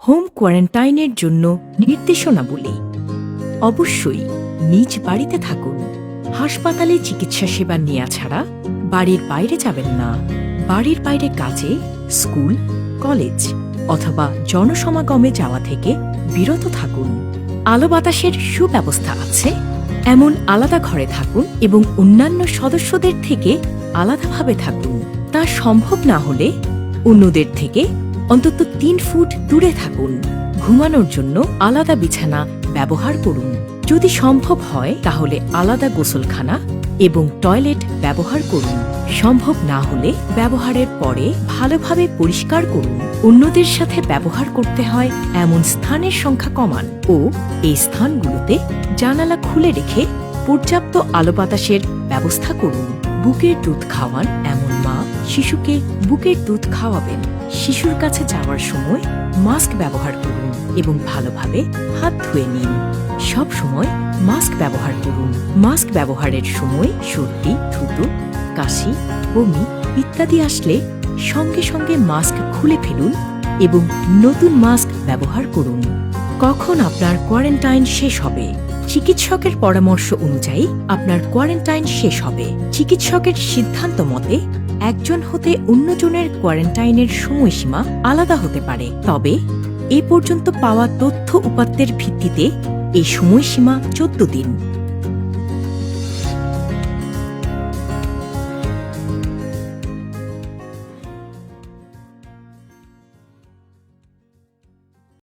Home কোয়ারেন্টাইনের জন্য নির্দেশনাবলী। অবশ্যই নিজ বাড়িতে থাকুন। হাসপাতালে চিকিৎসা সেবা নেওয়া ছাড়া বাড়ির বাইরে যাবেন না। বাড়ির বাইরে কাজে, স্কুল, কলেজ অথবা জনসমাগমে যাওয়া থেকে বিরত থাকুন। আলো বাতাসের সুব্যবস্থা আছে এমন আলাদা ঘরে থাকুন এবং অন্যান্য সদস্যদের থেকে আলাদাভাবে থাকুন। তা সম্ভব না হলে অন্যদের থেকে অন্তত ৩ ফুট দূরে থাকুন। ঘুমানোর জন্য আলাদা বিছানা ব্যবহার করুন। যদি সম্ভব হয় তাহলে আলাদা গোসলখানা এবং টয়লেট ব্যবহার করুন। সম্ভব না হলে ব্যবহারের পরে ভালোভাবে পরিষ্কার করুন। অন্যদের সাথে ব্যবহার করতে হয় এমন স্থানের সংখ্যা কমান ও এই স্থানগুলোতে জানালা খুলে রেখে পর্যাপ্ত আলো বাতাসের ব্যবস্থা করুন। বুকের দুধ খাওয়ান এমন মা শিশুকে বুকের দুধ খাওয়াবেন। শিশুর কাছে যাওয়ার সময় মাস্ক ব্যবহার করুন এবং ভালোভাবে হাত ধুয়ে নিন। সব সময় মাস্ক ব্যবহার করুন। মাস্ক ব্যবহারের সময় সর্দি, থুতু, কাশি, বমি ইত্যাদি আসলে সঙ্গে সঙ্গে মাস্ক খুলে ফেলুন এবং নতুন মাস্ক ব্যবহার করুন। কখন আপনার কোয়ারেন্টাইন শেষ হবে? চিকিৎসকের পরামর্শ অনুযায়ী আপনার কোয়ারেন্টাইন শেষ হবে। চিকিৎসকের সিদ্ধান্ত মতে একজন হতে অন্যজনের কোয়ারেন্টাইনের সময়সীমা আলাদা হতে পারে, তবে এ পর্যন্ত পাওয়া তথ্য উপাত্তের ভিত্তিতে এই সময়সীমা 14 দিন।